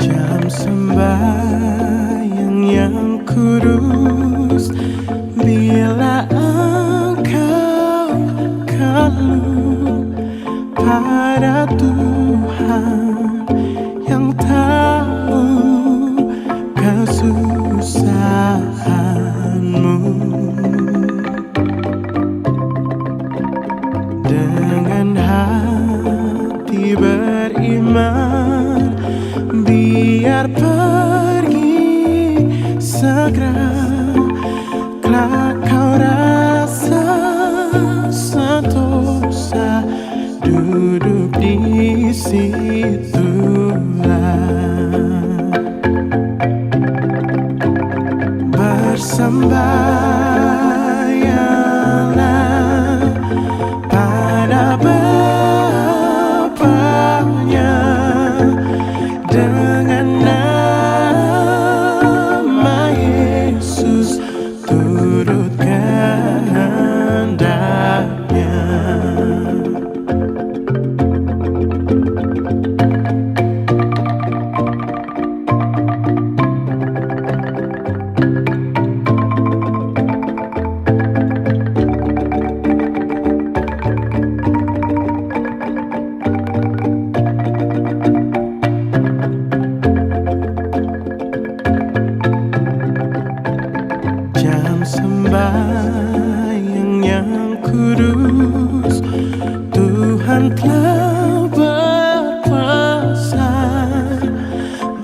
Jam sembahyang yang kudus, bila engkau keluh pada Tuhan yang tahu kesusahanmu. Dengan hati beriman, biar pergi segera, kelak kau rasa sentosa, duduk di situlah. Bersembahyanglah pada Bapanya dengan nama Yesus, turut kehendaknya. Jam sembahyang yang kudus, Tuhan telah berpesan,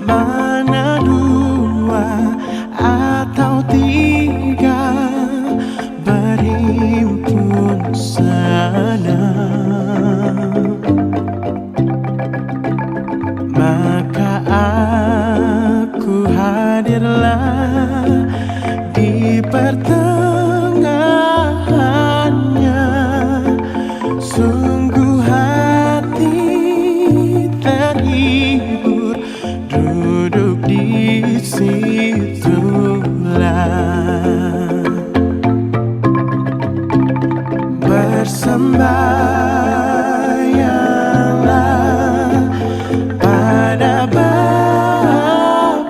mana dua atau tiga berhimpun sana, maka aku hadirlah di pertengahannya. Sungguh hati terhibur, duduk di situlah. Bersembahyanglah pada Bapanya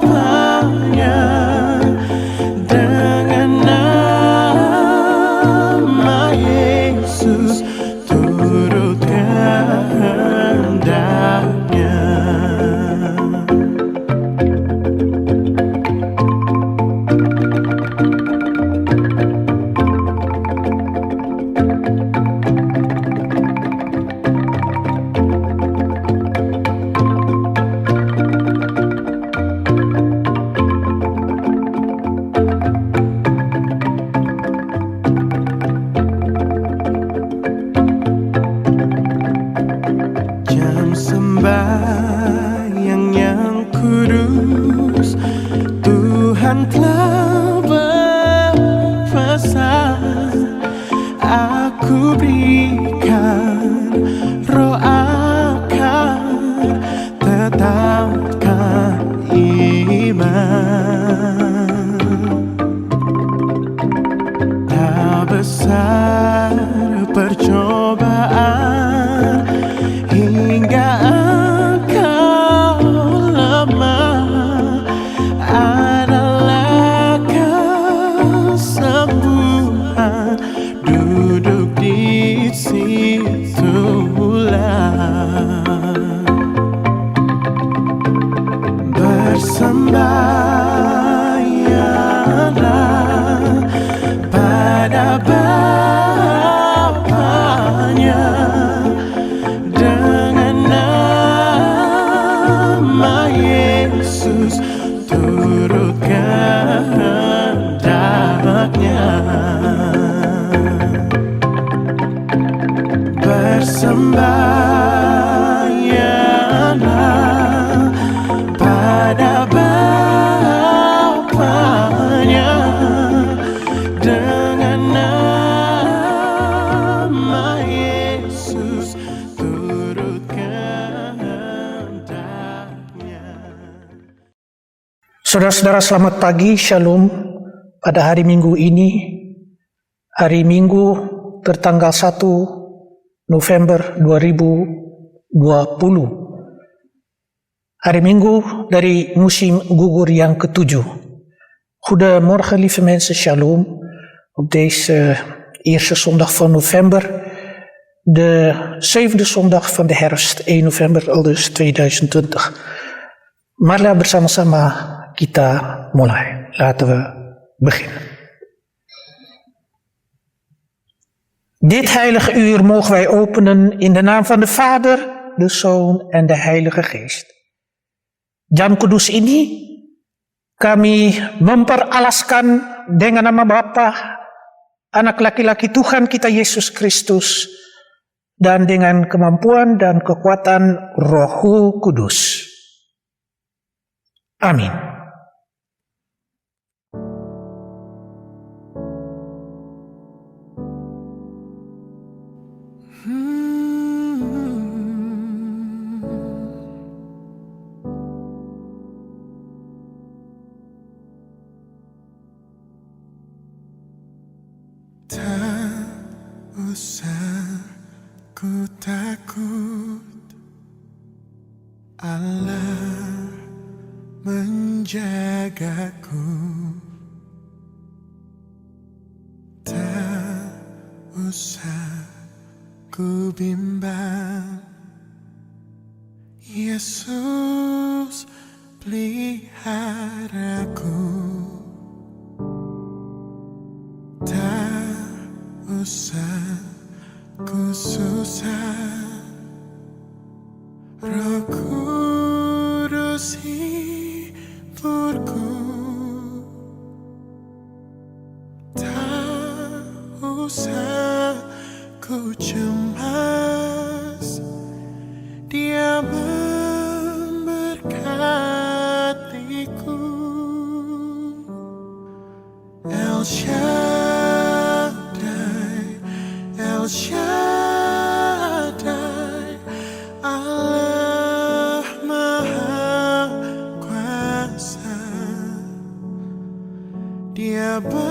dengan nama Yesus, turut kehendaknya. Jam sembahyang yang kudus, Tuhan telah berpesan, aku berikan roh akan tetapkan iman. Tak besar percobaan hingga engkau lemah, adalah Saudara-saudara, selamat pagi, Shalom. Pada hari Minggu ini, hari Minggu tertanggal 1 November 2020. Hari Minggu dari musim gugur yang ke-7. Goedemorgen lieve mensen, Shalom. Op deze eerste zondag van november, de 7e zondag van de herfst, 1 november al dus 2020. Marilah bersama-sama kita mulai. Laten we beginnen. Dit heilige uur mogen wij openen in de naam van de Vader, de Zoon en de Heilige Geest. Jam kudus ini kami memperalaskan dengan nama Bapa, Anak laki-laki Tuhan kita Yesus Kristus, dan dengan kemampuan dan kekuatan Roh Kudus. Amin. Tak usah ku takut, Allah menjagaku. Tak usah ku bimbang, Yesus peliharaku. Tak usah ku susah, Roh Kudus hiburku. Tak usah ku cemas, Dia memberkatiku. El Shaddai, El Shaddai, Allah Maha Kuasa. Dia besar,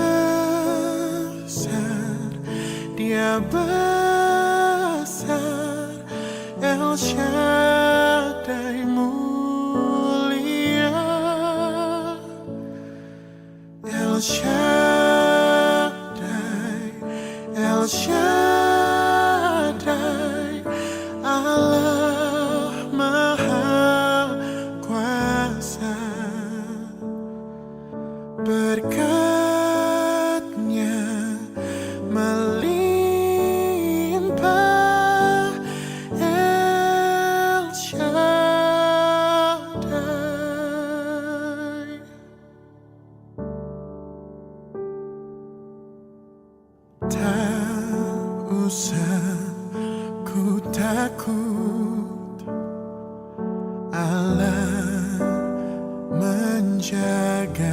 Dia besar, El Shaddai mulia, El Shaddai, El Shaddai, Allah Maha Kuasa. Berkat-Nya melimpah, El Shaddai. Tak usah ku takut, Allah menjagaku.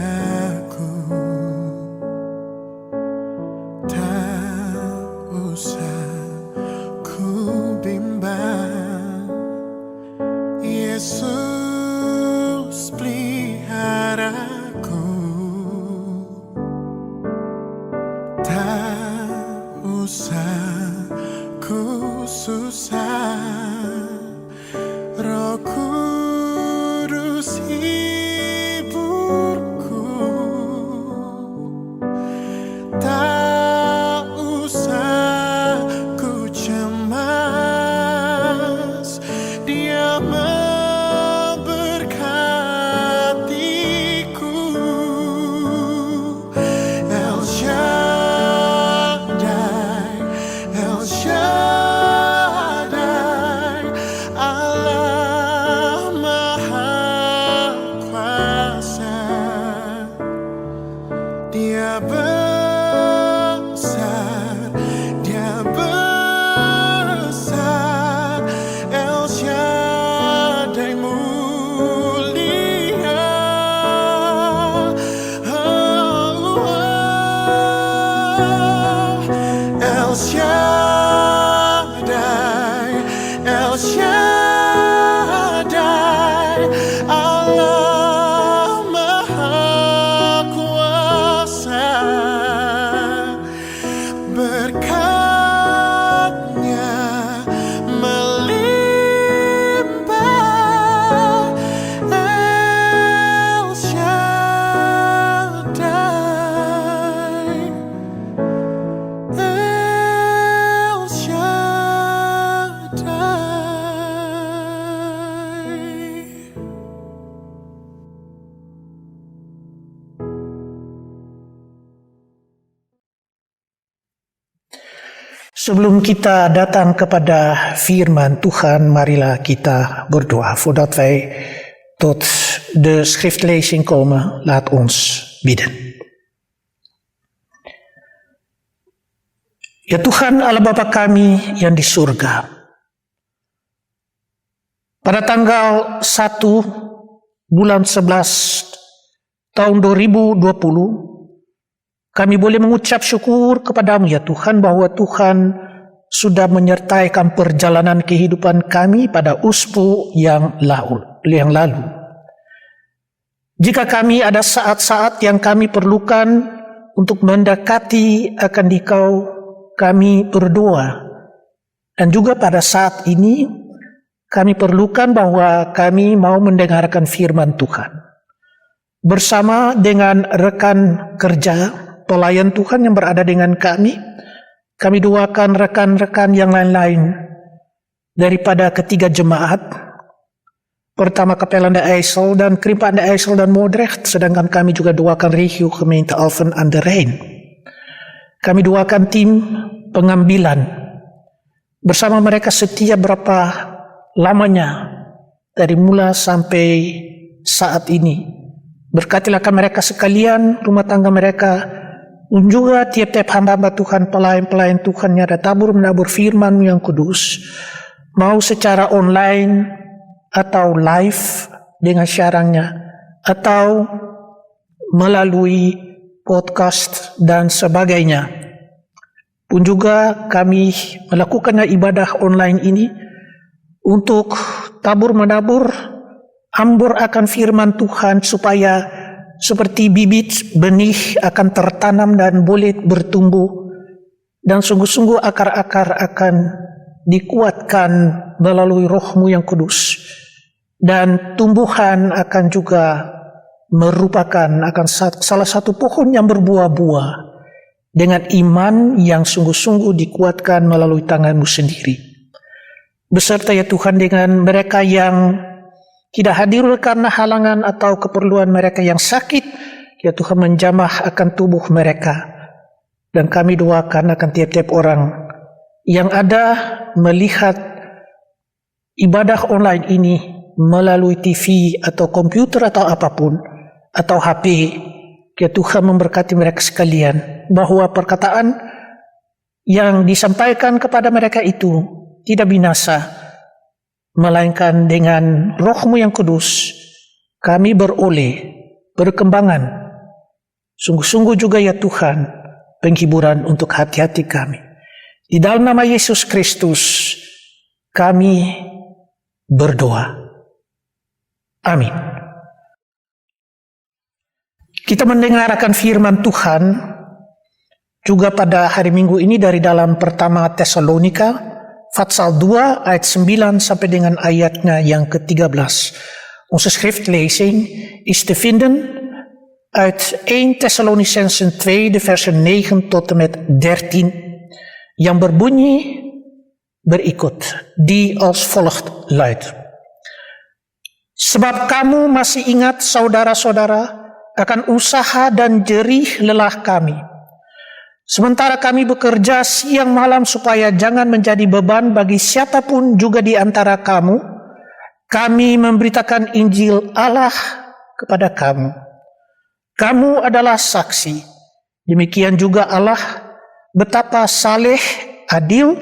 Tak usah ku bimbang, Yesus peliharaku. Tak usah ku susah, Roh Kudus hiburku. Sebelum kita datang kepada firman Tuhan, marilah kita berdoa. Voordat wij tot de schriftlezing komen, laat ons bidden. Ya Tuhan Allah Bapa kami yang di surga, pada tanggal 1 bulan 11 tahun 2020, kami boleh mengucap syukur kepadamu ya Tuhan bahwa Tuhan sudah menyertaikan perjalanan kehidupan kami pada usbu yang lalu. Jika kami ada saat-saat yang kami perlukan untuk mendekati akan Dikau, kami berdoa. Dan juga pada saat ini kami perlukan bahwa kami mau mendengarkan firman Tuhan. Bersama dengan rekan kerja, pelayan Tuhan yang berada dengan kami doakan rekan-rekan yang lain-lain daripada ketiga jemaat. Pertama Kapellen de IJssel dan Krimpaan de IJssel dan Moordrecht, sedangkan kami juga doakan Regio Gemeente Alphen aan de Rijn. Kami doakan tim pengambilan bersama mereka setiap berapa lamanya dari mula sampai saat ini. Berkatilah mereka sekalian, rumah tangga mereka, dan juga tiap-tiap hamba-hamba Tuhan, pelayan-pelayan Tuhan yang ada tabur-menabur firman yang kudus, mau secara online atau live dengan siarannya, atau melalui podcast dan sebagainya. Pun juga kami melakukan ibadah online ini untuk tabur-menabur, ambur akan firman Tuhan supaya seperti bibit benih akan tertanam dan boleh bertumbuh, dan sungguh-sungguh akar-akar akan dikuatkan melalui Roh-Mu yang kudus, dan tumbuhan akan juga merupakan akan salah satu pohon yang berbuah-buah dengan iman yang sungguh-sungguh dikuatkan melalui tangan-Mu sendiri. Beserta ya Tuhan dengan mereka yang tidak hadir karena halangan atau keperluan mereka yang sakit, ya Tuhan menjamah akan tubuh mereka. Dan kami doakan akan tiap-tiap orang yang ada melihat ibadah online ini melalui TV atau komputer atau apapun, atau HP, ya Tuhan memberkati mereka sekalian, bahwa perkataan yang disampaikan kepada mereka itu tidak binasa, melainkan dengan Roh-Mu yang kudus kami beroleh berkembangan. Sungguh-sungguh juga ya Tuhan penghiburan untuk hati-hati kami. Di dalam nama Yesus Kristus kami berdoa. Amin. Kita mendengarkan firman Tuhan juga pada hari Minggu ini dari dalam pertama Tesalonika Pasal 2 ayat 9 sampai dengan ayatnya yang ke-13. Onze schriftlezing is te vinden uit 1 Thessalonicensen 2 de versen 9 tot en met 13 yang berbunyi berikut, die als volgt luidt. Sebab kamu masih ingat saudara-saudara akan usaha dan jerih lelah kami. Sementara kami bekerja siang malam supaya jangan menjadi beban bagi siapapun juga di antara kamu, kami memberitakan Injil Allah kepada kamu. Kamu adalah saksi. Demikian juga Allah betapa saleh, adil,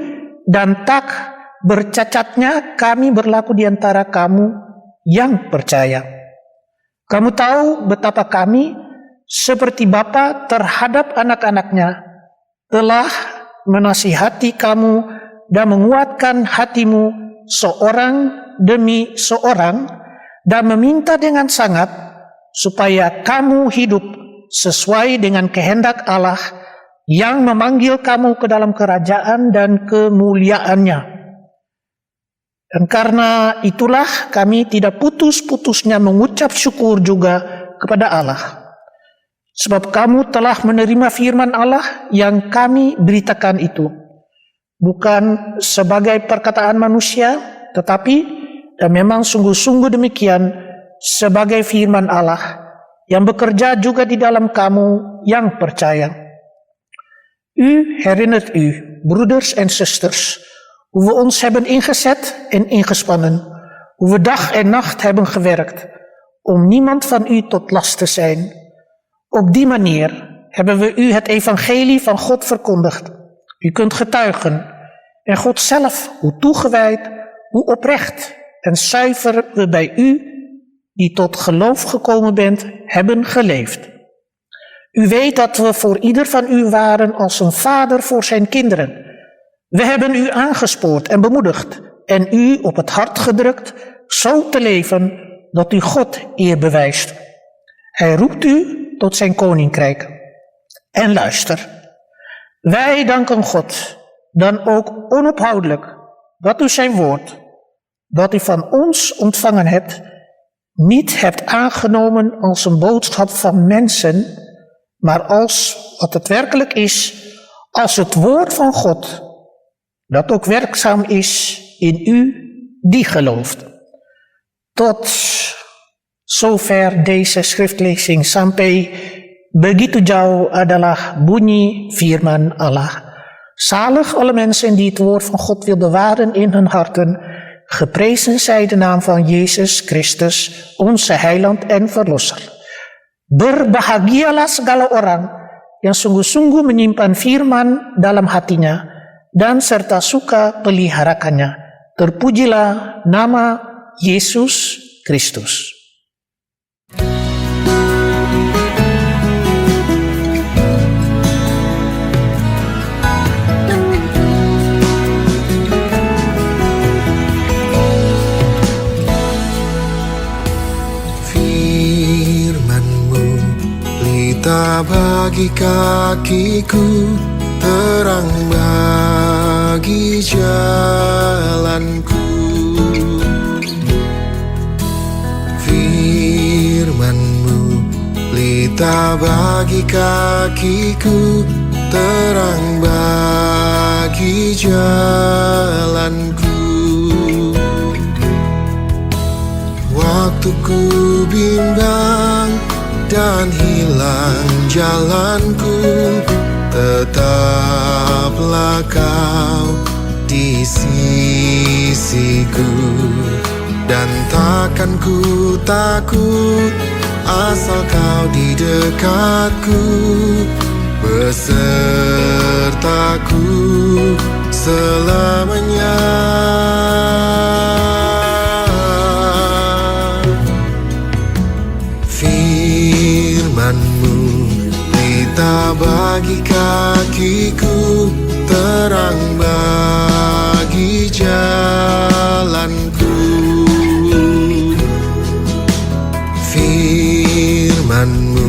dan tak bercacatnya kami berlaku di antara kamu yang percaya. Kamu tahu betapa kami seperti bapa terhadap anak-anaknya telah menasihati kamu dan menguatkan hatimu seorang demi seorang, dan meminta dengan sangat supaya kamu hidup sesuai dengan kehendak Allah yang memanggil kamu ke dalam kerajaan dan kemuliaannya. Dan karena itulah kami tidak putus-putusnya mengucap syukur juga kepada Allah. Sebab kamu telah menerima firman Allah yang kami beritakan itu, bukan sebagai perkataan manusia, tetapi dan memang sungguh-sungguh demikian sebagai firman Allah yang bekerja juga di dalam kamu yang percaya. U herinnert u, broeders en zusters, hoe we ons hebben ingezet en ingespannen, hoe we dag en nacht hebben gewerkt om niemand van u tot last te zijn. Op die manier hebben we u het evangelie van God verkondigd. U kunt getuigen en God zelf, hoe toegewijd, hoe oprecht en zuiver we bij u, die tot geloof gekomen bent, hebben geleefd. U weet dat we voor ieder van u waren als een vader voor zijn kinderen. We hebben u aangespoord en bemoedigd en u op het hart gedrukt zo te leven dat u God eer bewijst. Hij roept u tot zijn koninkrijk. En luister, wij danken God dan ook onophoudelijk dat u zijn woord, dat u van ons ontvangen hebt, niet hebt aangenomen als een boodschap van mensen, maar als wat het werkelijk is, als het woord van God, dat ook werkzaam is in u die gelooft. Tot zover deze schriftlezing. Sampai begitu jauh adalah bunyi firman Allah. Zalig alle mensen die het woord van God wil bewaren in hun harten. Geprezen zij de naam van Jezus Christus, onze heiland en verlosser. Berbahagialah segala orang yang sungguh-sungguh menyimpan firman dalam hatinya dan serta suka peliharakannya. Terpujilah nama Yesus Kristus. Bagi kakiku, terang bagi jalanku. Firman-Mu pelita bagi kakiku, terang bagi jalanku. Waktu ku bimbang dan hilang jalanku, tetaplah Kau di sisiku. Dan takkan ku takut asal Kau di dekatku, besertaku selamanya. Firman-Mu pelita bagi kakiku, terang bagi jalanku. Firman-Mu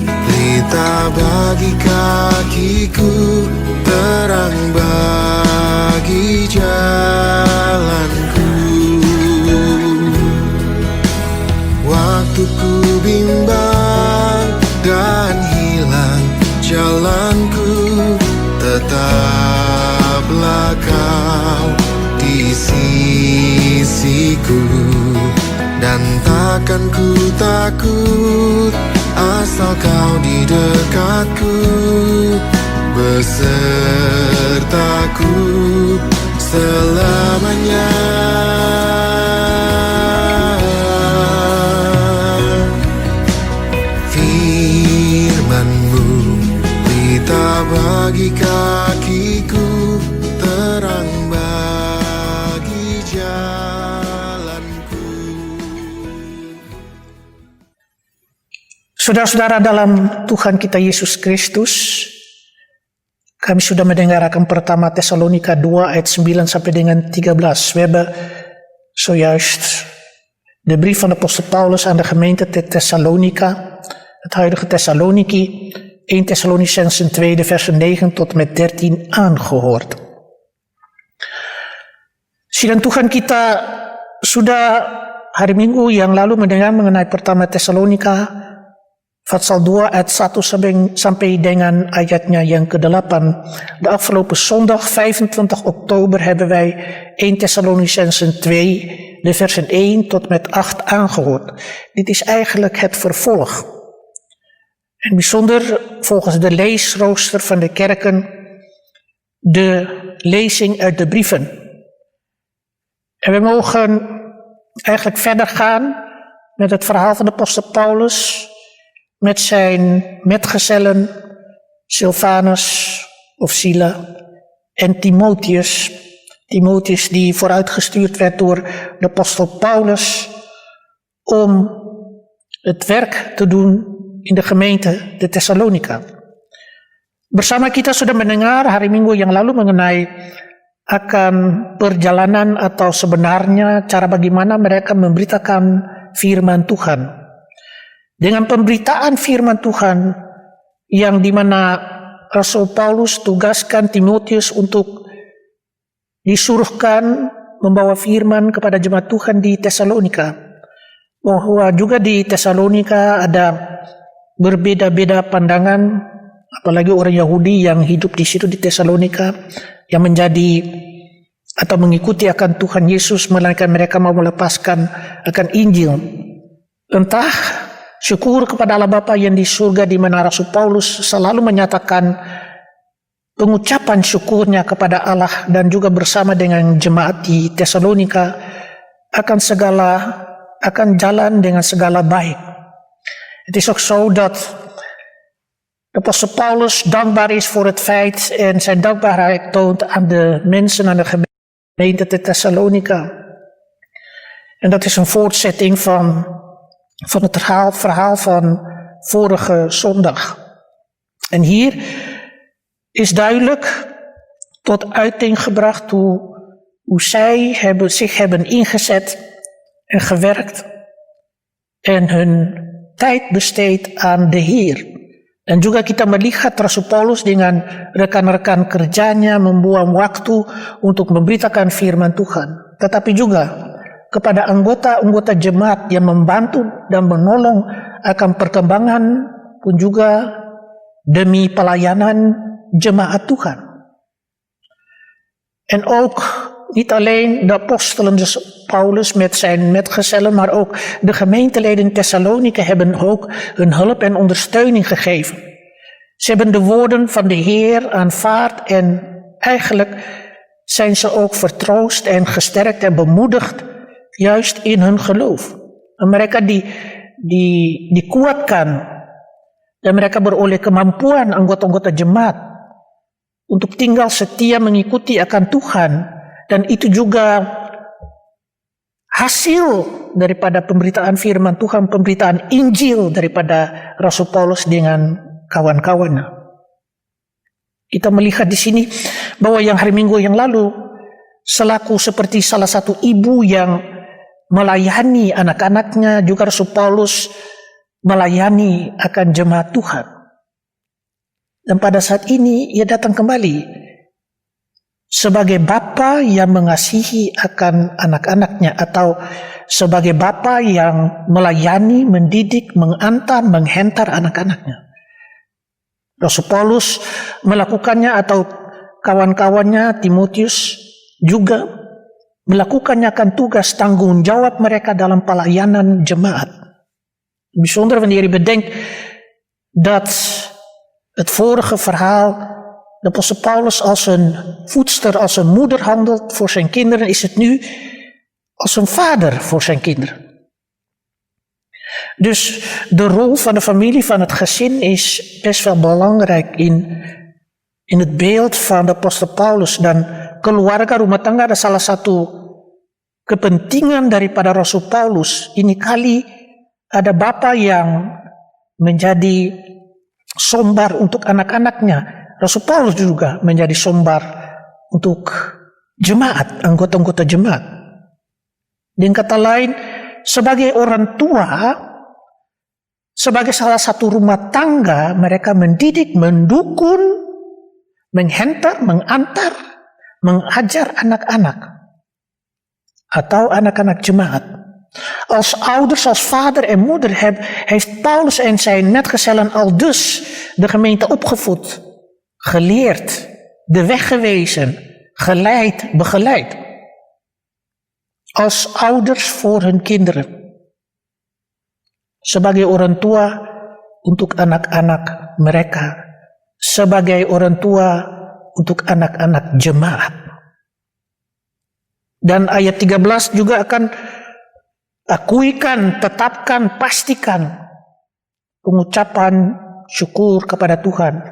pelita bagi kakiku, terang bagi jalanku. Waktu ku bimbang dan hilang jalanku, tetaplah Kau di sisiku. Dan takkan ku takut asal Kau di dekatku, besertaku selamanya. Firman-Mu pelita bagi kakiku, terang bagi jalanku. Saudara-saudara dalam Tuhan kita Yesus Kristus, kami sudah mendengarkan pertama Tesalonika 2 ayat 9 sampai dengan 13. We hebben zojuist de brief van de apostel Paulus aan de gemeente te Thessalonica, het huidige Thessaloniki, 1 Thessalonicenzen 2 versen 9 tot met 13 aangehoord. Sidang Tuhan kita sudah hari Minggu yang lalu mendengar mengenai pertama Thessalonika pasal 2 ayat 1 sampai dengan ayatnya yang ke-8. De afgelopen zondag 25 oktober hebben wij 1 Thessalonicenzen 2 de versen 1 tot met 8 aangehoord. Dit is eigenlijk het vervolg. En bijzonder volgens de leesrooster van de kerken de lezing uit de brieven. En we mogen eigenlijk verder gaan met het verhaal van de apostel Paulus, met zijn metgezellen Silvanus of Sila en Timotheus. Timotheus die vooruitgestuurd werd door de apostel Paulus om het werk te doen in de gemeente de Thessalonika. Bersama kita sudah mendengar hari Minggu yang lalu mengenai akan perjalanan atau sebenarnya cara bagaimana mereka memberitakan firman Tuhan. Dengan pemberitaan firman Tuhan yang dimana Rasul Paulus tugaskan Timotheus untuk disuruhkan membawa firman kepada jemaat Tuhan di Tesalonika, bahwa juga di Tesalonika ada berbeda-beda pandangan, apalagi orang Yahudi yang hidup di situ di Tesalonika yang menjadi atau mengikuti akan Tuhan Yesus, melainkan mereka mau melepaskan akan Injil. Entah syukur kepada Allah Bapa yang di surga, di mana Rasul Paulus selalu menyatakan pengucapan syukurnya kepada Allah dan juga bersama dengan jemaat di Tesalonika akan jalan dengan segala baik. Het is ook zo dat de apostel Paulus dankbaar is voor het feit en zijn dankbaarheid toont aan de mensen, aan de gemeente te Thessalonica. En dat is een voortzetting van het verhaal van vorige zondag. En hier is duidelijk tot uiting gebracht hoe zij zich hebben ingezet en gewerkt en hun tijd besteed aan de Heer. Dan juga kita melihat Rasul Paulus dengan rekan-rekan kerjanya membuang waktu untuk memberitakan firman Tuhan. Tetapi juga kepada anggota-anggota jemaat yang membantu dan menolong akan perkembangan pun juga demi pelayanan jemaat Tuhan. En ook niet alleen de apostelen, dus Paulus met zijn metgezellen, maar ook de gemeenteleden in Thessalonica hebben ook hun hulp en ondersteuning gegeven. Ze hebben de woorden van de Heer aanvaard en eigenlijk zijn ze ook vertroost en gesterkt en bemoedigd juist in hun geloof. En mereka dikuatkan dan mereka beroleh kemampuan anggota-anggota jemaat untuk tinggal setia mengikuti akan Tuhan. Dan itu juga hasil daripada pemberitaan firman Tuhan, pemberitaan Injil daripada Rasul Paulus dengan kawan-kawannya. Kita melihat di sini bahwa yang hari Minggu yang lalu selaku seperti salah satu ibu yang melayani anak-anaknya, juga Rasul Paulus melayani akan jemaat Tuhan. Dan pada saat ini ia datang kembali sebagai bapa yang mengasihi akan anak-anaknya, atau sebagai bapa yang melayani, mendidik, mengantar, menghentar anak-anaknya. Rasul Paulus melakukannya, atau kawan-kawannya Timotheus juga melakukannya akan tugas tanggung jawab mereka dalam pelayanan jemaat. Bijzonder wanneer je bedenkt dat het vorige verhaal de apostel Paulus als een voedster, als een moeder handelt voor zijn kinderen, is het nu als een vader voor zijn kinderen. Dus de rol van de familie, van het gezin, is best wel belangrijk in het beeld van de apostel Paulus. Dan keluarga, rumah tangga adalah salah satu kepentingan daripada Rasul Paulus. Ini kali ada bapa yang menjadi sombar untuk anak-anaknya. Rasul Paulus juga menjadi sombar untuk jemaat, anggota-anggota jemaat. Dengan kata lain, sebagai orang tua, sebagai salah satu rumah tangga, mereka mendidik, mendukung, menghentar, mengantar, mengajar anak-anak atau anak-anak jemaat. Als ouders, als vader en moeder heeft Paulus en zijn metgezellen al dus de gemeente opgevoed, geleerd, de weg gewezen, geleid, begeleid. Als ouders voor hun kinderen. Sebagai orang tua untuk anak-anak mereka. Sebagai orang tua untuk anak-anak jemaat. Dan ayat 13 juga akan akuikan, tetapkan, pastikan pengucapan syukur kepada Tuhan.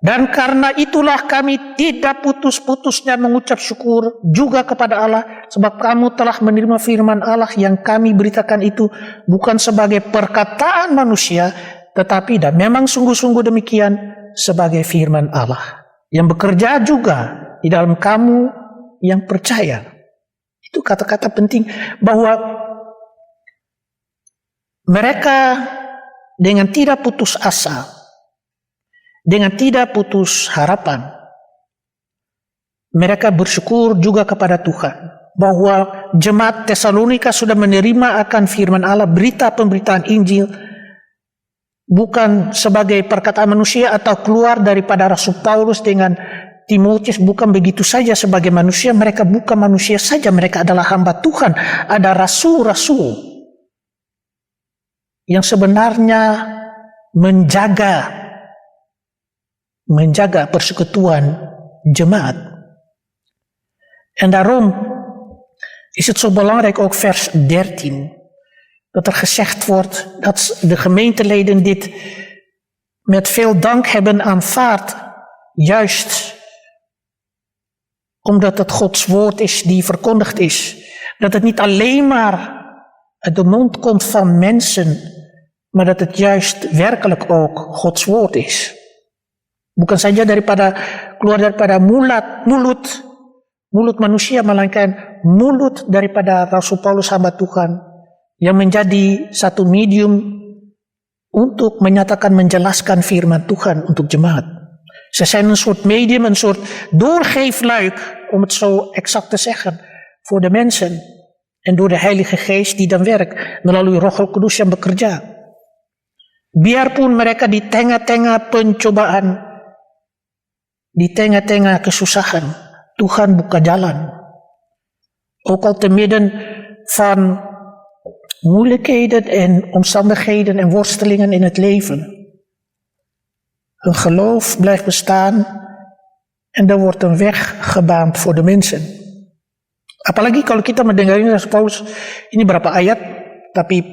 Dan karena itulah kami tidak putus-putusnya mengucap syukur juga kepada Allah, sebab kamu telah menerima firman Allah yang kami beritakan itu bukan sebagai perkataan manusia, tetapi dan memang sungguh-sungguh demikian sebagai firman Allah yang bekerja juga di dalam kamu yang percaya. Itu kata-kata penting bahwa mereka dengan tidak putus asa, dengan tidak putus harapan, mereka bersyukur juga kepada Tuhan bahwa jemaat Tesalonika sudah menerima akan firman Allah, berita pemberitaan Injil, bukan sebagai perkataan manusia atau keluar daripada Rasul Paulus dengan Timotius, bukan begitu saja sebagai manusia. Mereka bukan manusia saja, mereka adalah hamba Tuhan, ada rasul-rasul yang sebenarnya menjaga persekutuan jemaat. En daarom is het zo belangrijk, ook vers 13, dat er gezegd wordt dat de gemeenteleden dit met veel dank hebben aanvaard, juist omdat het Gods woord is die verkondigd is. Dat het niet alleen maar uit de mond komt van mensen, maar dat het juist werkelijk ook Gods woord is. Bukan saja keluar daripada mulut manusia, melainkan mulut daripada Rasul Paulus hamba Tuhan yang menjadi satu medium untuk menyatakan, menjelaskan firman Tuhan untuk jemaat. Ze zijn een soort medium, een soort doorgeefluik, om het zo exact te zeggen, voor de mensen. En door de Heilige Geest die dan werkt, melalui Roh Kudus yang bekerja. Biarpun mereka di tengah-tengah pencobaan, di tengah-tengah kesusahan, Tuhan buka jalan. Ook al te midden van moeilijkheden en omstandigheden en worstelingen in het leven. Hun geloof blijft bestaan en er wordt een weg gebaand voor de mensen. Apalagi kalau kita mendengar ini Rasul Paulus, ini berapa ayat, tapi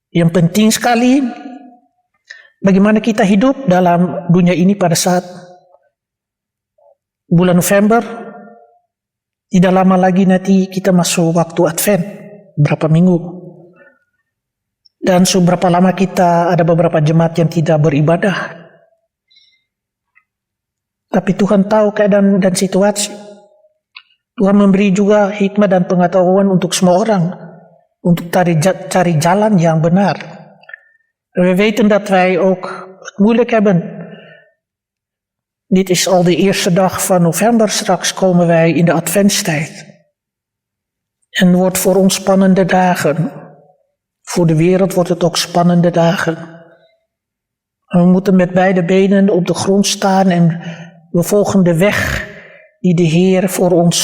yang penting sekali bagaimana kita hidup dalam dunia ini pada saat bulan November. Tidak lama lagi nanti kita masuk waktu Advent, berapa minggu. Dan seberapa lama kita, ada beberapa jemaat yang tidak beribadah. Tapi Tuhan tahu keadaan dan situasi. Tuhan memberi juga hikmah dan pengetahuan untuk semua orang, untuk cari jalan yang benar. We weten dat wij ook het moeilijk hebben. Dit is al de eerste dag van november, straks komen wij in de adventstijd. En het wordt voor ons spannende dagen. Voor de wereld wordt het ook spannende dagen. En we moeten met beide benen op de grond staan en we volgen de weg die de Heer voor ons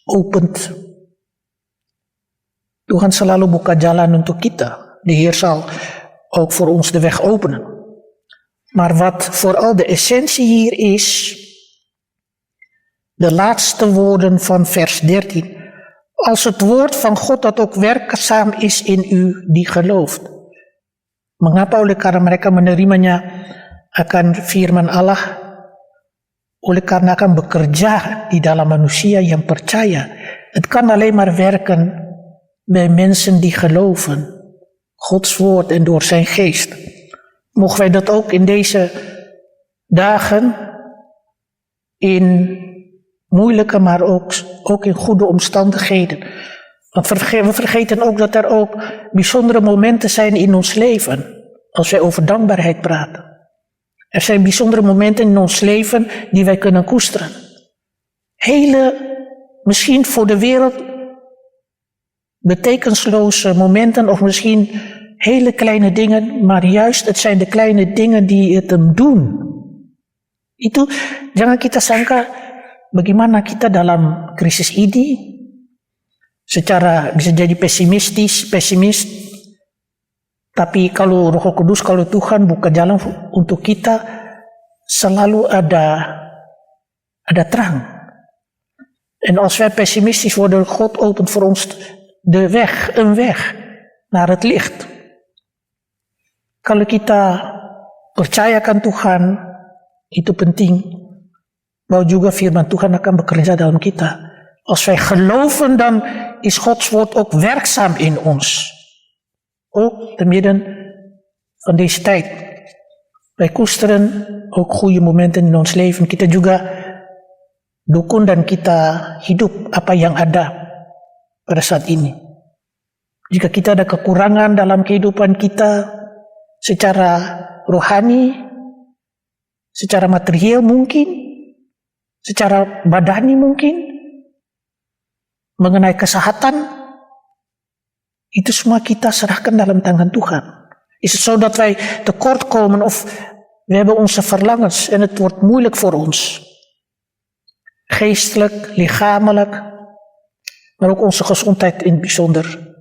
opent. Tuhan selalu buka jalan untuk kita. De Heer zal ook voor ons de weg openen. Maar wat vooral de essentie hier is, de laatste woorden van vers 13. Als het woord van God dat ook werkzaam is in u die gelooft. Mengapa? Oleh karena mereka menerimanya akan firman Allah, oleh karena akan bekerja di dalam manusia yang percaya. Het kan alleen maar werken bij mensen die geloven. Gods woord en door zijn geest. Mogen wij dat ook in deze dagen, in moeilijke, maar ook in goede omstandigheden. Want we vergeten ook dat er ook bijzondere momenten zijn in ons leven, als wij over dankbaarheid praten. Er zijn bijzondere momenten in ons leven die wij kunnen koesteren. Misschien voor de wereld betekenisloze momenten, of misschien hele kleine dingen, maar juist het zijn de kleine dingen die het hem doen. Itu jangan kita sangka bagaimana kita dalam krisis ini secara bisa jadi pesimis, tapi kalau Roh Kudus, kalau Tuhan buka jalan untuk kita, selalu ada terang. En als wij pessimistisch worden, God opent voor ons een weg naar het licht. Kalau kita percayakan Tuhan, itu penting, bahwa juga firman Tuhan akan bekerja dalam kita. Als wij geloven, dan is Gods woord ook werkzaam in ons. Ook te midden van deze tijd. Wij koesteren ook goede momenten in ons leven. Kita juga dukung dan kita hidup apa yang ada pada saat ini. Jika kita ada kekurangan dalam kehidupan kita secara rohani, secara material mungkin, secara badani mungkin, mengenai kesehatan, itu semua kita serahkan dalam tangan Tuhan. Is het zo dat wij tekortkomen of we hebben onze verlangens en het wordt moeilijk voor ons? Geestelijk, lichamelijk, maar ook onze gezondheid in het bijzonder.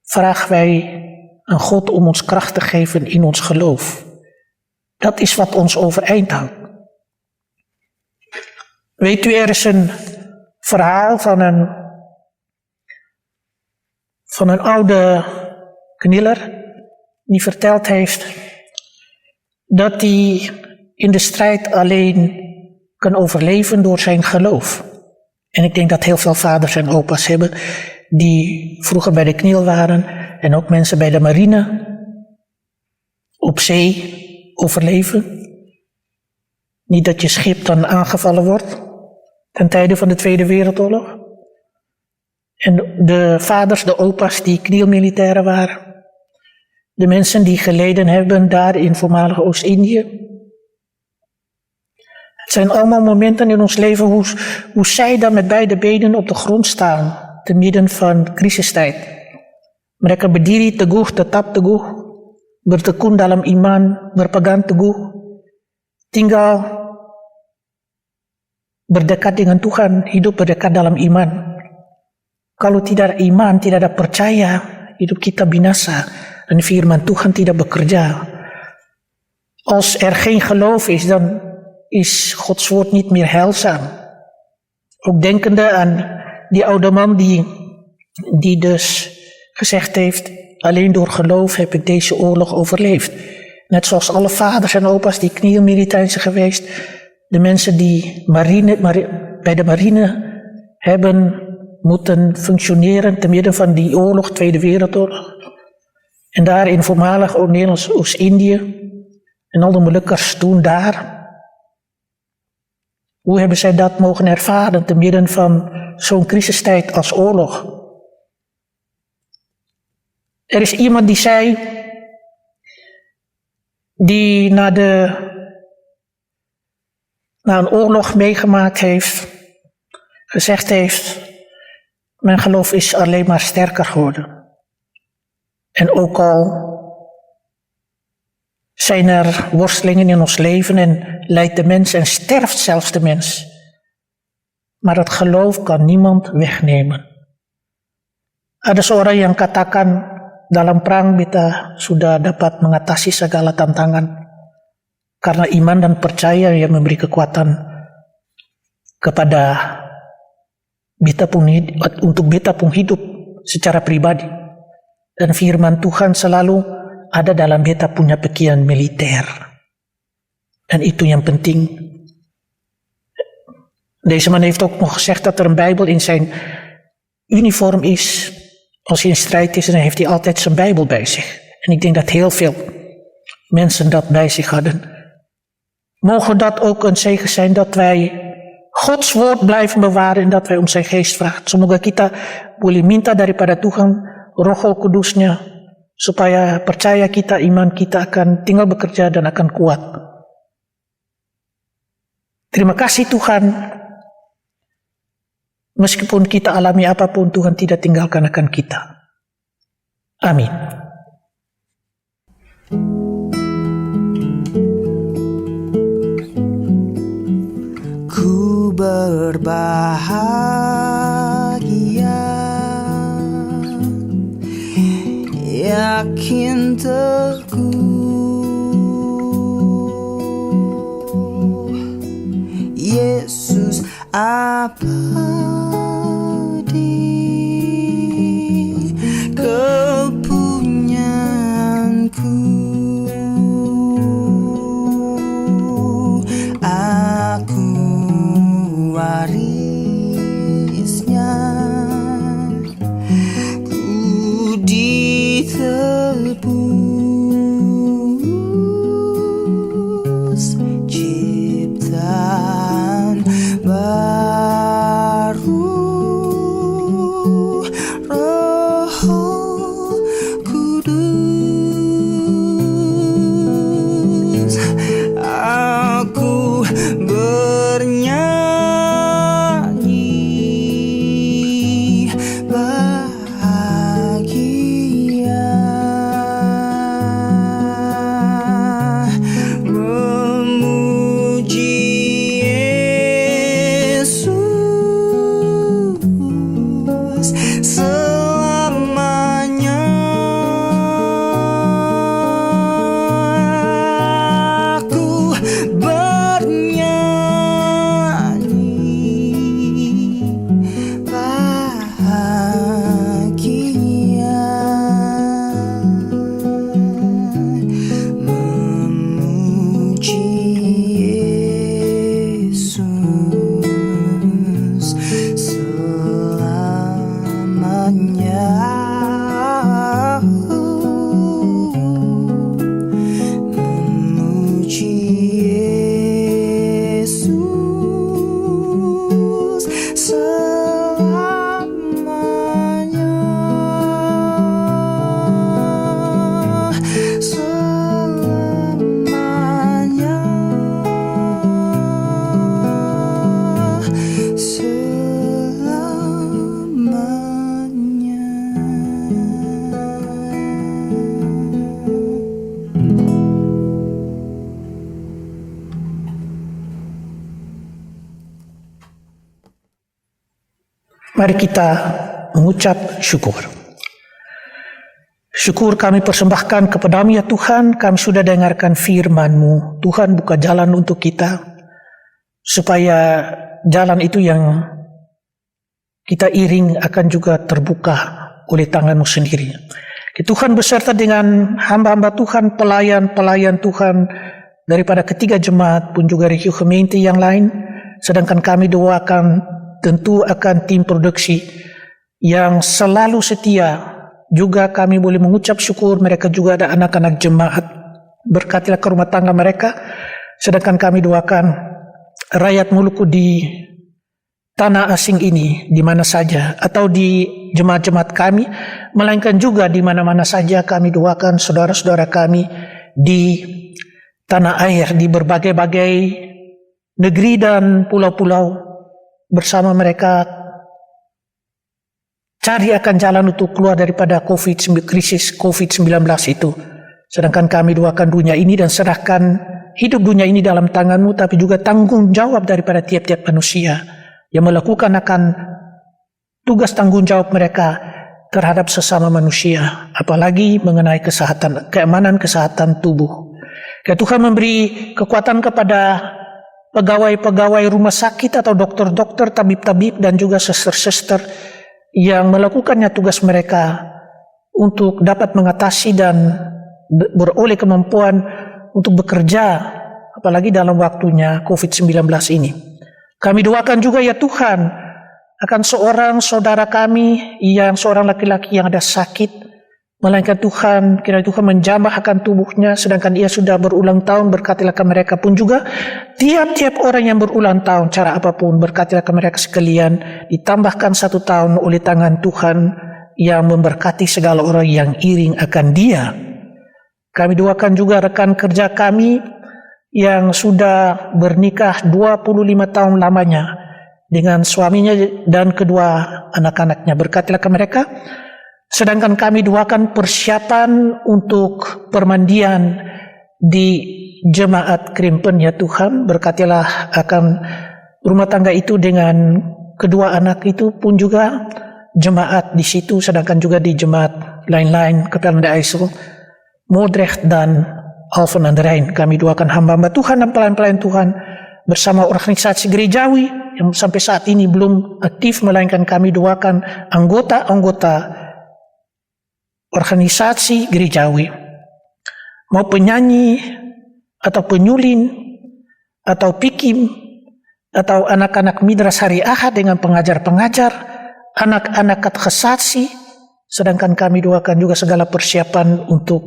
Vragen wij aan God om ons kracht te geven in ons geloof. Dat is wat ons overeind houdt. Weet u, er is een verhaal van een oude kniller die verteld heeft dat hij in de strijd alleen kan overleven door zijn geloof. En ik denk dat heel veel vaders en opa's hebben die vroeger bij de KNIL waren en ook mensen bij de marine op zee overleven. Niet dat je schip dan aangevallen wordt ten tijde van de Tweede Wereldoorlog. En de vaders, de opa's die KNIL-militairen waren. De mensen die geleden hebben daar in voormalige Oost-Indië. Het zijn allemaal momenten in ons leven hoe zij dan met beide benen op de grond staan, te midden van crisistijd. Mereka berdiri teguh, tetap teguh, bertekun dalam iman, berpegang teguh, tinggal berdekat dengan Tuhan, hidup berdekat dalam iman. Kalau tidak ada iman, tidak ada percaya, hidup kita binasa en firman Tuhan tidak bekerja. Als er geen geloof is, dan is Gods woord niet meer heilzaam. Ook denkende aan die oude man die dus gezegd heeft, alleen door geloof heb ik deze oorlog overleefd. Net zoals alle vaders en opa's die KNIL-militair zijn geweest, de mensen die bij de marine hebben moeten functioneren te midden van die oorlog, Tweede Wereldoorlog. En daar in voormalig Nederlands Oost-Indië en al de Molukkers toen daar. Hoe hebben zij dat mogen ervaren te midden van zo'n crisistijd als oorlog? Er is iemand die zei, die na een oorlog meegemaakt heeft, gezegd heeft, mijn geloof is alleen maar sterker geworden. En ook al zijn er worstelingen in ons leven en lijdt de mens en sterft zelfs de mens. Maar het geloof kan niemand wegnemen. Ada seorang yang katakan, dalam perang kita sudah dapat mengatasi segala tantangan. Karena iman dan percaya yang memberi kekuatan kepada beta untuk beta pun hidup secara pribadi. Dan firman Tuhan selalu ada dalam beta punya pikiran militer. En itu yang penting. Deze man heeft ook nog gezegd dat er een Bijbel in zijn uniform is. Als hij in strijd is, dan heeft hij altijd zijn Bijbel bij zich. En ik denk dat heel veel mensen dat bij zich hadden. Mogen dat ook een zegen zijn dat wij Gods woord blijven bewaren en dat wij om zijn geest vragen. Semoga kita boleh minta daripada Tuhan Roh Kudusnya supaya percaya kita, iman kita akan tinggal bekerja dan akan kuat. Terima kasih Tuhan. Meskipun kita alami apapun, Tuhan tidak tinggalkan akan kita. Amin. Ku berbahagia, yakin teguh Mari kita mengucap syukur. Syukur kami persembahkan kepadamu ya Tuhan, kami sudah dengarkan firman-Mu. Tuhan, buka jalan untuk kita, supaya jalan itu yang kita iring akan juga terbuka oleh tangan-Mu sendiri. Tuhan beserta dengan hamba-hamba Tuhan, pelayan-pelayan Tuhan, daripada ketiga jemaat pun juga Regio Gemeente yang lain, sedangkan kami doakan tentu akan tim produksi yang selalu setia. Juga kami boleh mengucap syukur, mereka juga ada anak-anak jemaat. Berkatilah ke rumah tangga mereka. Sedangkan kami doakan rakyat Maluku di tanah asing ini, di mana saja, atau di jemaat-jemaat kami, melainkan juga di mana-mana saja kami doakan saudara-saudara kami di tanah air, di berbagai-bagai negeri dan pulau-pulau. Bersama mereka cari akan jalan untuk keluar daripada krisis COVID-19 itu. Sedangkan kami doakan dunia ini dan serahkan hidup dunia ini dalam tangan-Mu, tapi juga tanggung jawab daripada tiap-tiap manusia yang melakukan akan tugas tanggung jawab mereka terhadap sesama manusia, apalagi mengenai keamanan kesehatan tubuh. Ya Tuhan, memberi kekuatan kepada pegawai-pegawai rumah sakit atau dokter-dokter, tabib-tabib dan juga suster-suster yang melakukannya tugas mereka untuk dapat mengatasi dan beroleh kemampuan untuk bekerja, apalagi dalam waktunya COVID-19 ini. Kami doakan juga ya Tuhan akan seorang saudara kami yang seorang laki-laki yang ada sakit, melainkan Tuhan, kiranya Tuhan menjamah akan tubuhnya, sedangkan ia sudah berulang tahun. Berkatilah ke mereka pun juga tiap-tiap orang yang berulang tahun, cara apapun, berkatilah ke mereka sekalian, ditambahkan 1 tahun oleh tangan Tuhan yang memberkati segala orang yang iring akan dia. Kami doakan juga rekan kerja kami yang sudah bernikah 25 tahun lamanya dengan suaminya dan kedua anak-anaknya, berkatilah ke mereka. Sedangkan kami doakan persiapan untuk permandian di jemaat Krempen ya Tuhan, berkatilah akan rumah tangga itu dengan kedua anak itu pun juga jemaat di situ, sedangkan juga di jemaat lain-lain, Kepelanda Aiso, Modrecht dan Alphen and Rijn. Kami doakan hamba-hamba Tuhan dan pelayan-pelayan Tuhan bersama organisasi gerejawi yang sampai saat ini belum aktif, melainkan kami doakan anggota-anggota organisasi gerejawi, mau penyanyi atau penyulin atau pikim atau anak-anak midras hari Ahad dengan pengajar-pengajar, anak-anak katekisasi. Sedangkan kami doakan juga segala persiapan untuk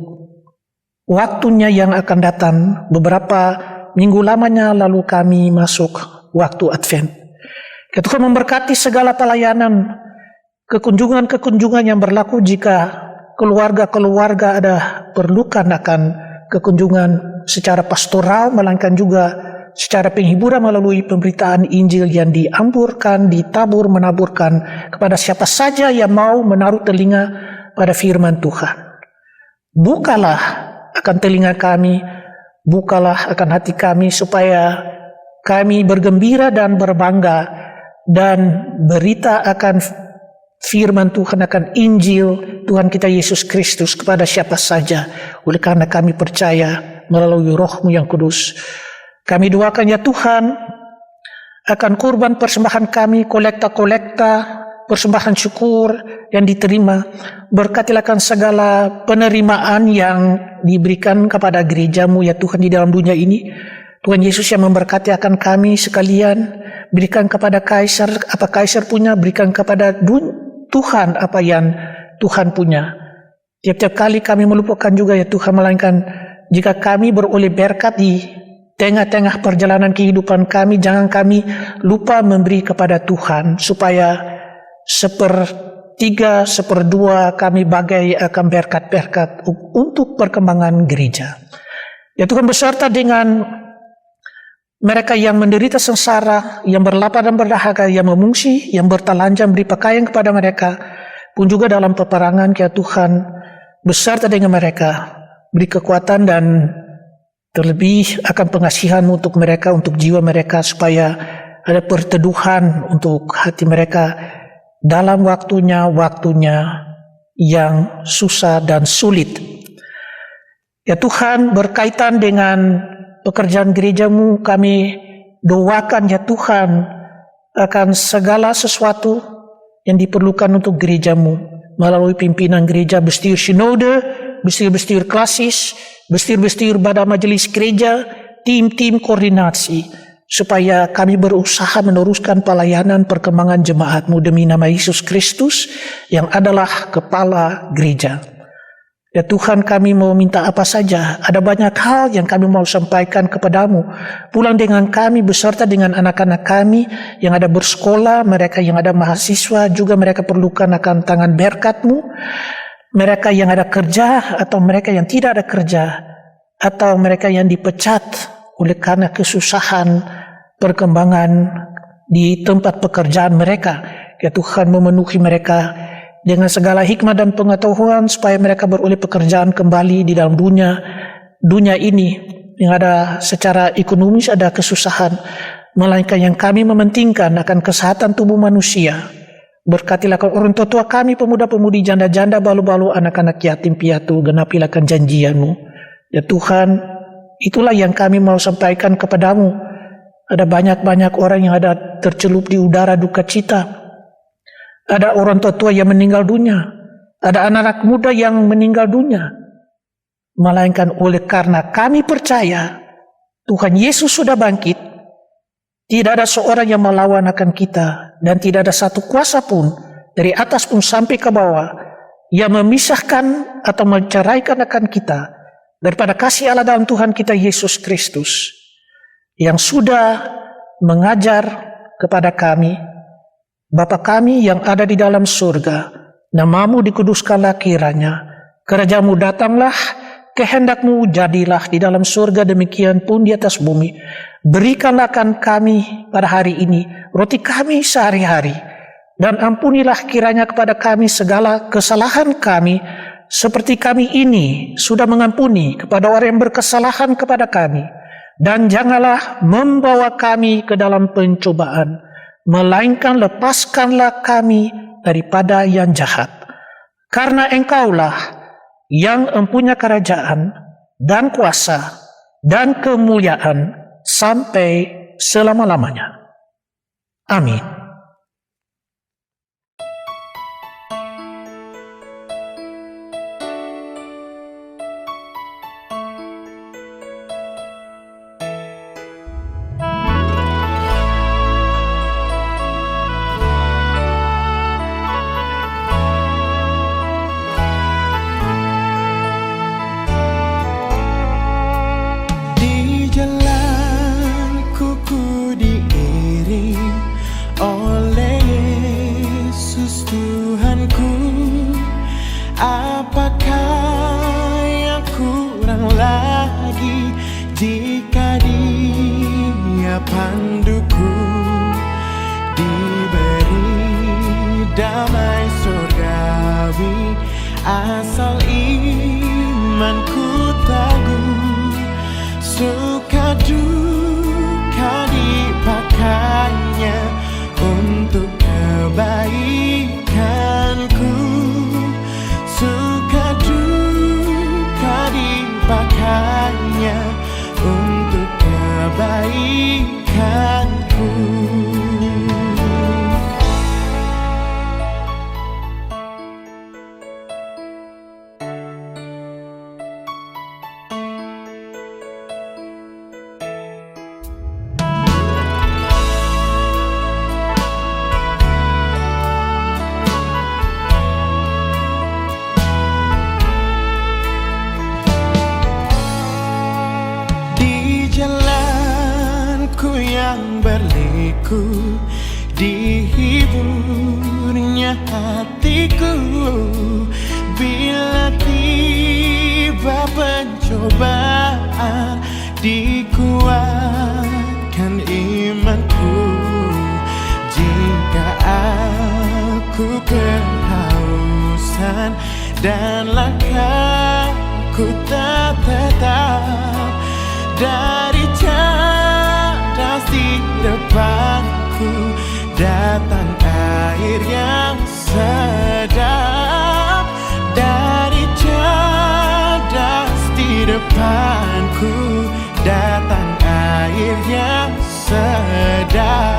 waktunya yang akan datang. Beberapa minggu lamanya lalu kami masuk waktu Advent. Tuhan memberkati segala pelayanan, kekunjungan-kekunjungan yang berlaku jika keluarga-keluarga ada perlukan akan kekunjungan secara pastoral, melainkan juga secara penghiburan melalui pemberitaan Injil yang diamburkan, ditabur, menaburkan kepada siapa saja yang mau menaruh telinga pada firman Tuhan. Bukalah akan telinga kami, bukalah akan hati kami, supaya kami bergembira dan berbangga dan berita akan firman Tuhan, akan Injil Tuhan kita Yesus Kristus kepada siapa saja, oleh karena kami percaya melalui Roh-Mu yang kudus. Kami doakan ya Tuhan akan kurban persembahan kami, kolekta-kolekta, persembahan syukur yang diterima. Berkatilah akan segala penerimaan yang diberikan kepada gereja-Mu ya Tuhan di dalam dunia ini. Tuhan Yesus yang memberkati akan kami sekalian, berikan kepada Kaisar apa Kaisar punya, berikan kepada Tuhan apa yang Tuhan punya. Tiap-tiap kali kami melupakan juga ya Tuhan, melainkan jika kami beroleh berkat di tengah-tengah perjalanan kehidupan kami, jangan kami lupa memberi kepada Tuhan, supaya 1/3, 1/2 kami bagai akan berkat-berkat untuk perkembangan gereja. Ya Tuhan, beserta dengan mereka yang menderita sengsara, yang berlapar dan berdahaga, yang mengungsi, yang bertelanjang, beri pakaian kepada mereka, pun juga dalam peperangan ya Tuhan, beserta dengan mereka, beri kekuatan dan terlebih akan pengasihan-Mu untuk mereka, untuk jiwa mereka, supaya ada perteduhan untuk hati mereka dalam waktunya yang susah dan sulit. Ya Tuhan, berkaitan dengan pekerjaan gerejamu, kami doakan ya Tuhan akan segala sesuatu yang diperlukan untuk gerejamu melalui pimpinan gereja, bestir sinode, bestir klasis, bestir pada majelis gereja, tim-tim koordinasi, supaya kami berusaha meneruskan pelayanan perkembangan jemaatmu demi nama Yesus Kristus yang adalah kepala gereja. Ya Tuhan, kami mau minta apa saja. Ada banyak hal yang kami mau sampaikan kepadamu. Pulang dengan kami beserta dengan anak-anak kami yang ada bersekolah, mereka yang ada mahasiswa, juga mereka perlukan akan tangan berkat-mu. Mereka yang ada kerja atau mereka yang tidak ada kerja, atau mereka yang dipecat oleh karena kesusahan perkembangan di tempat pekerjaan mereka. Ya Tuhan, memenuhi mereka dengan segala hikmah dan pengetahuan supaya mereka beroleh pekerjaan kembali di dalam dunia ini yang ada secara ekonomis ada kesusahan, melainkan yang kami mementingkan akan kesehatan tubuh manusia. Berkatilah orang tua kami, pemuda-pemudi, janda-janda, balu-balu, anak-anak yatim piatu, genapilah janjian-Mu. Ya Tuhan, itulah yang kami mau sampaikan kepadamu. Ada banyak orang yang ada tercelup di udara duka cita. Ada orang tua yang meninggal dunia. Ada anak-anak muda yang meninggal dunia. Melainkan oleh karena kami percaya Tuhan Yesus sudah bangkit, tidak ada seorang yang melawan akan kita, dan tidak ada satu kuasa pun dari atas pun sampai ke bawah yang memisahkan atau menceraikan akan kita daripada kasih Allah dalam Tuhan kita Yesus Kristus, yang sudah mengajar kepada kami, Bapa kami yang ada di dalam surga, namamu dikuduskanlah kiranya, kerajaanmu datanglah, kehendakmu jadilah di dalam surga demikian pun di atas bumi. Berikanlah akan kami pada hari ini roti kami sehari-hari, dan ampunilah kiranya kepada kami segala kesalahan kami, seperti kami ini sudah mengampuni kepada orang yang berkesalahan kepada kami. Dan janganlah membawa kami ke dalam pencobaan, melainkan lepaskanlah kami daripada yang jahat. Karena Engkaulah yang mempunyai kerajaan dan kuasa dan kemuliaan sampai selama-lamanya. Amin. Jika Dia panduku, diberi damai surgawi, asal imanku teguh, suka duka dipakainya untuk kebaikanku, suka duka dipakainya untuk kebaikanku. Yang berliku, dihiburnya hatiku bila tiba pencobaan, dikuatkan imanku. Jika aku kehausan dan laparku tetap dari di depanku, datang air yang sedap dari cadas di depanku, datang air yang sedap.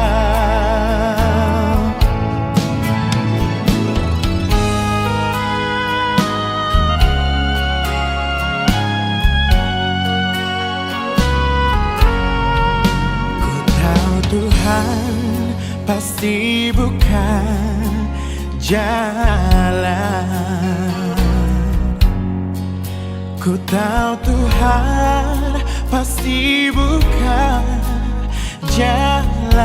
Ku tahu Tuhan pasti buka jalan. Ku tahu Tuhan pasti buka jalan.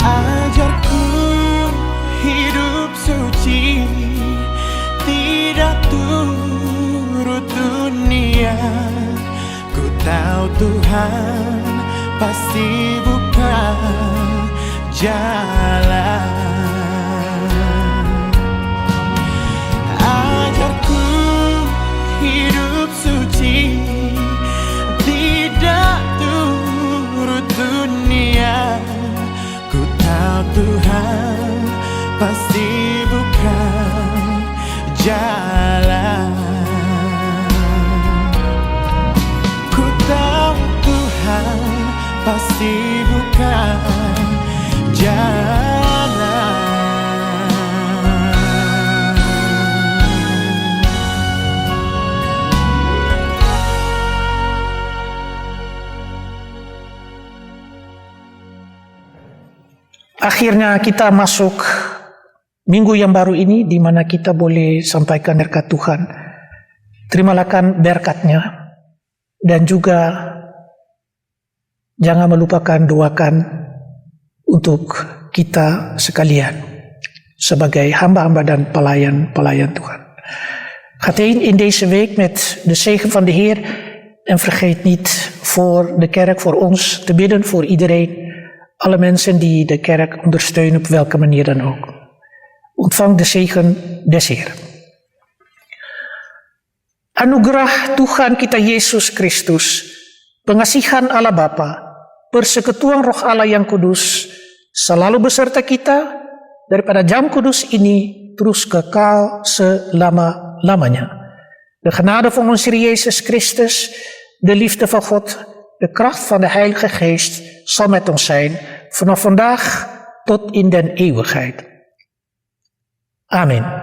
Ajarku hidup suci, tidak turut dunia. Ku tahu Tuhan pasti buka jalan. Ajarku hidup suci, tidak turut dunia. Ku tahu Tuhan pasti buka jalan. Ku tahu Tuhan pasti buka jalan. Akhirnya kita masuk minggu yang baru ini, di mana kita boleh sampaikan berkat Tuhan. Terimalah berkat-Nya, dan juga jangan melupakan doakan untuk kita sekalian sebagai hamba-hamba dan pelayan-pelayan Tuhan. Ga in deze week met de zegen van de Heer en vergeet niet voor de kerk, voor ons te bidden, voor iedereen, alle mensen die de kerk ondersteunen op welke manier dan ook. Ontvang de zegen des Heer. Anugerah Tuhan kita Yesus Kristus, pengasihan Allah Bapa, persekutuan Roh Allah yang kudus, selalu beserta kita daripada jam kudus ini terus kekal selama-lamanya. De genade van onze Heer Jezus Christus, de liefde van God, de kracht van de Heilige Geest zal met ons zijn vanaf vandaag tot in den eeuwigheid. Amen.